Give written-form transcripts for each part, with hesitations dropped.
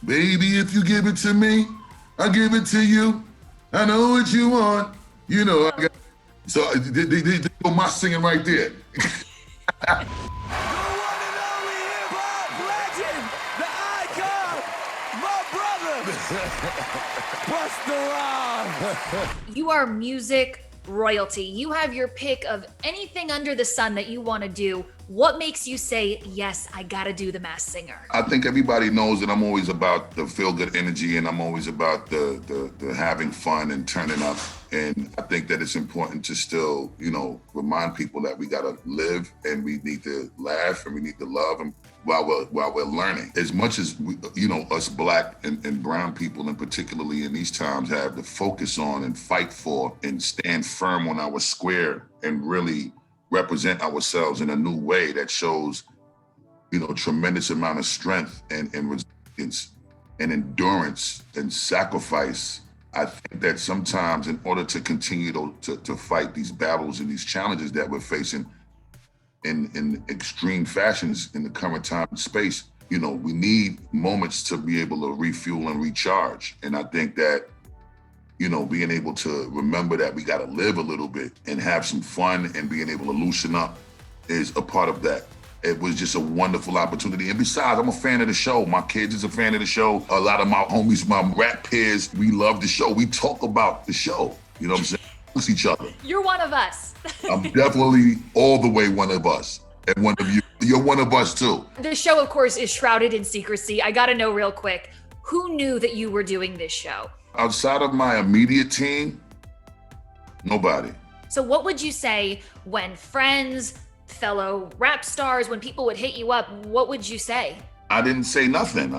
Baby, if you give it to me, I give it to you. I know what you want. You know, I got. So they go my singing right there. Busta Rhymes. You are music royalty. You have your pick of anything under the sun that you want to do. What makes you say, yes, I gotta do The Masked Singer? I think everybody knows that I'm always about the feel-good energy, and I'm always about the having fun and turning up. And I think that it's important to still, remind people that we gotta live and we need to laugh and we need to love and while we're learning. As much as we, us black and brown people, and particularly in these times, have to focus on and fight for and stand firm on our square and really represent ourselves in a new way that shows, tremendous amount of strength and resilience and endurance and sacrifice. I think that sometimes in order to continue to fight these battles and these challenges that we're facing in extreme fashions in the current time and space, we need moments to be able to refuel and recharge. And I think that, being able to remember that we got to live a little bit and have some fun and being able to loosen up is a part of that. It was just a wonderful opportunity. And besides, I'm a fan of the show. My kids is a fan of the show. A lot of my homies, my rap peers, we love the show. We talk about the show. You know what I'm saying? With each other. You're one of us. I'm definitely all the way one of us. And one of you. You're one of us too. The show, of course, is shrouded in secrecy. I got to know real quick, who knew that you were doing this show? Outside of my immediate team, nobody. So what would you say when friends, fellow rap stars, when people would hit you up, what would you say? I didn't say nothing.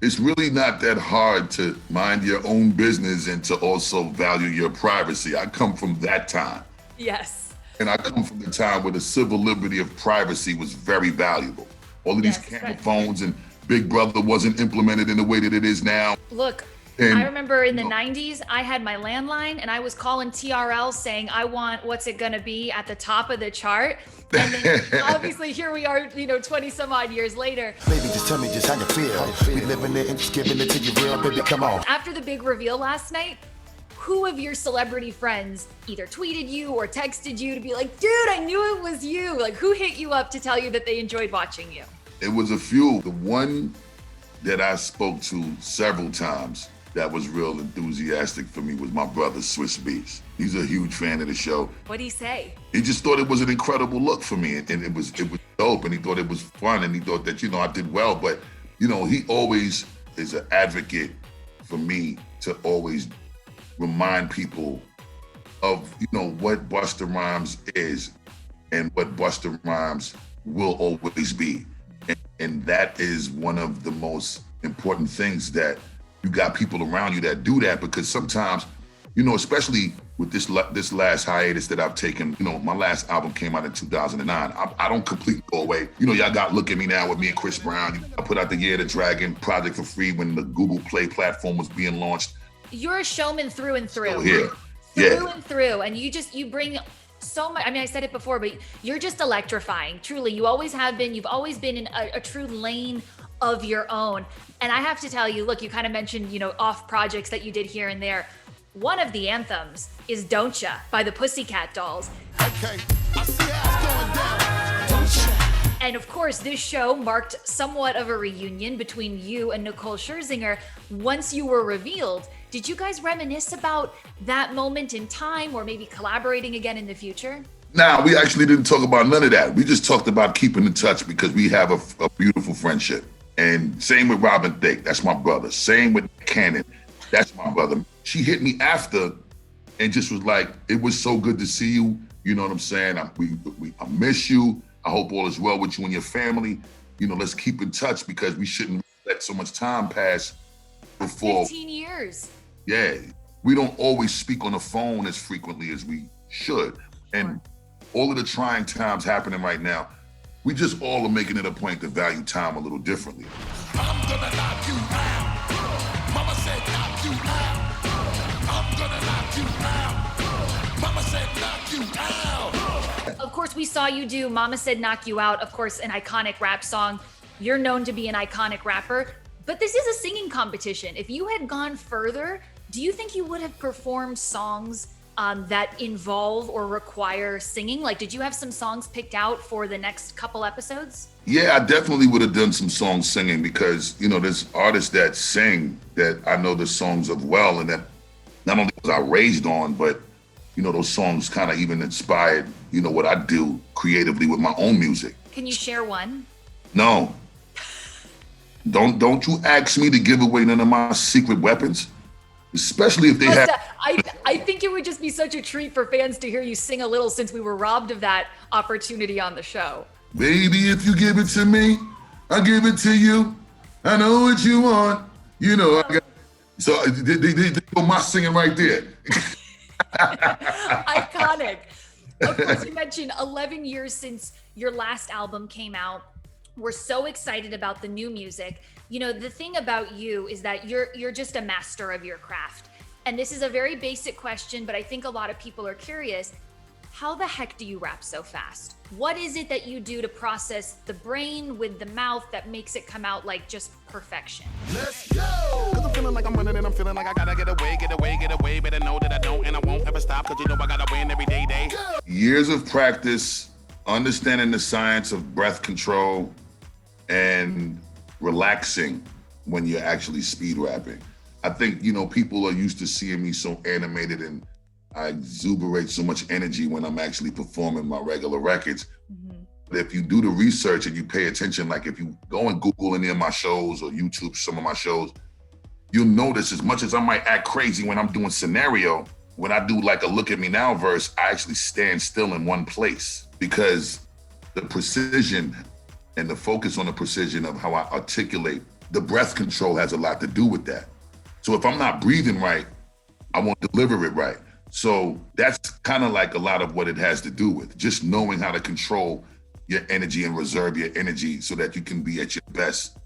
It's really not that hard to mind your own business and to also value your privacy. I come from that time. Yes. And I come from the time where the civil liberty of privacy was very valuable. All of these camera phones and Big Brother wasn't implemented in the way that it is now. Look, I remember in the 90s, I had my landline and I was calling TRL saying, I want what's it gonna be at the top of the chart. And then obviously here we are, 20 some odd years later. Baby, just tell me just how you feel. We living it and just giving it to you real, baby, come on. After the big reveal last night, who of your celebrity friends either tweeted you or texted you to be like, dude, I knew it was you? Like, who hit you up to tell you that they enjoyed watching you? It was a few. The one that I spoke to several times that was real enthusiastic for me was my brother, Swiss Beats. He's a huge fan of the show. What'd he say? He just thought it was an incredible look for me, and it was dope, and he thought it was fun, and he thought that, I did well, but, he always is an advocate for me to always remind people of, what Busta Rhymes is and what Busta Rhymes will always be. And that is one of the most important things, that you got people around you that do that, because sometimes, especially with this last hiatus that I've taken, my last album came out in 2009. I don't completely go away. Y'all got Look at Me Now with me and Chris Brown. I put out the Year of the Dragon project for free when the Google Play platform was being launched. You're a showman through and through. Still here. Through and through. And you bring so much. I mean, I said it before, but you're just electrifying. Truly, you always have been. You've always been in a true lane of your own. And I have to tell you, look, you kind of mentioned, off projects that you did here and there. One of the anthems is Don't Ya by the Pussycat Dolls. Okay, I see how it's going down. Don't ya? And of course, this show marked somewhat of a reunion between you and Nicole Scherzinger. Once you were revealed, did you guys reminisce about that moment in time, or maybe collaborating again in the future? Nah, we actually didn't talk about none of that. We just talked about keeping in touch because we have a beautiful friendship. And same with Robin Thicke, that's my brother. Same with Cannon, that's my brother. She hit me after and just was like, it was so good to see you. You know what I'm saying? I miss you. I hope all is well with you and your family. Let's keep in touch, because we shouldn't let so much time pass before. 15 years. Yeah, we don't always speak on the phone as frequently as we should. And all of the trying times happening right now, we just all are making it a point to value time a little differently. I'm gonna knock you out. Mama said knock you out. I'm gonna knock you out. Mama said knock you out. Of course, we saw you do Mama Said Knock You Out, of course, an iconic rap song. You're known to be an iconic rapper, But this is a singing competition. If you had gone further, do you think you would have performed songs that involve or require singing? Like, did you have some songs picked out for the next couple episodes? Yeah, I definitely would have done some songs singing because, there's artists that sing that I know the songs of well, and that not only was I raised on, but, those songs kind of even inspired, what I do creatively with my own music. Can you share one? No. Don't you ask me to give away none of my secret weapons, especially if they have. I think it would just be such a treat for fans to hear you sing a little since we were robbed of that opportunity on the show. Baby, if you give it to me, I give it to you. I know what you want. So they go my singing right there. Iconic. Of course, you mentioned 11 years since your last album came out. We're so excited about the new music. The thing about you is that you're just a master of your craft. And this is a very basic question, but I think a lot of people are curious. How the heck do you rap so fast? What is it that you do to process the brain with the mouth that makes it come out like just perfection? Let's go! Cause I'm feeling like I'm running and I'm feeling like I gotta get away. Better know that I don't and I won't ever stop, cause I gotta win every day. Years of practice, understanding the science of breath control, and relaxing when you're actually speed rapping. I think, people are used to seeing me so animated and I exuberate so much energy when I'm actually performing my regular records. Mm-hmm. But if you do the research and you pay attention, like if you go and Google any of my shows or YouTube some of my shows, you'll notice as much as I might act crazy when I'm doing scenario, when I do like a Look At Me Now verse, I actually stand still in one place because the precision and the focus on the precision of how I articulate, the breath control has a lot to do with that. So if I'm not breathing right, I won't deliver it right. So that's kind of like a lot of what it has to do with, just knowing how to control your energy and reserve your energy so that you can be at your best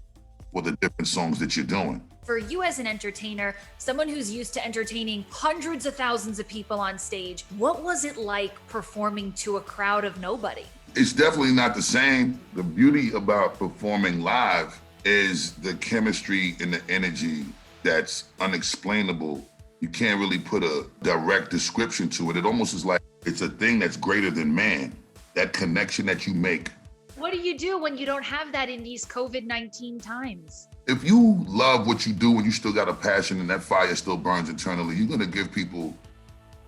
for the different songs that you're doing. For you as an entertainer, someone who's used to entertaining hundreds of thousands of people on stage, what was it like performing to a crowd of nobody? It's definitely not the same. The beauty about performing live is the chemistry and the energy that's unexplainable. You can't really put a direct description to it. It almost is like it's a thing that's greater than man, that connection that you make. What do you do when you don't have that in these COVID-19 times? If you love what you do and you still got a passion and that fire still burns internally, you're gonna give people,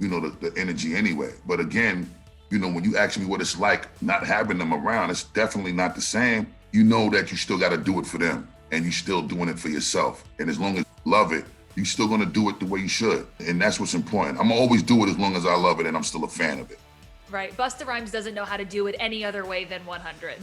the energy anyway. But again, when you ask me what it's like not having them around, it's definitely not the same. You know that you still gotta do it for them and you're still doing it for yourself. And as long as you love it, you're still gonna do it the way you should. And that's what's important. I'm gonna always do it as long as I love it and I'm still a fan of it. Right, Busta Rhymes doesn't know how to do it any other way than 100.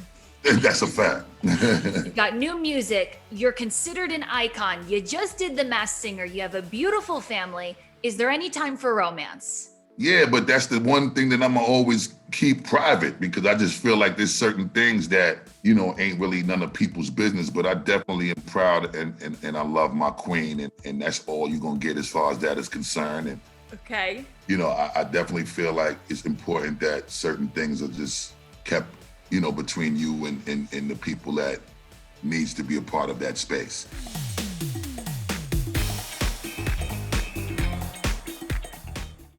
That's a fact. You've got new music, you're considered an icon, you just did The Masked Singer, you have a beautiful family. Is there any time for romance? Yeah, but that's the one thing that I'm gonna always keep private because I just feel like there's certain things that, ain't really none of people's business, but I definitely am proud and I love my queen and that's all you're gonna get as far as that is concerned. And okay. I definitely feel like it's important that certain things are just kept, between you and the people that needs to be a part of that space.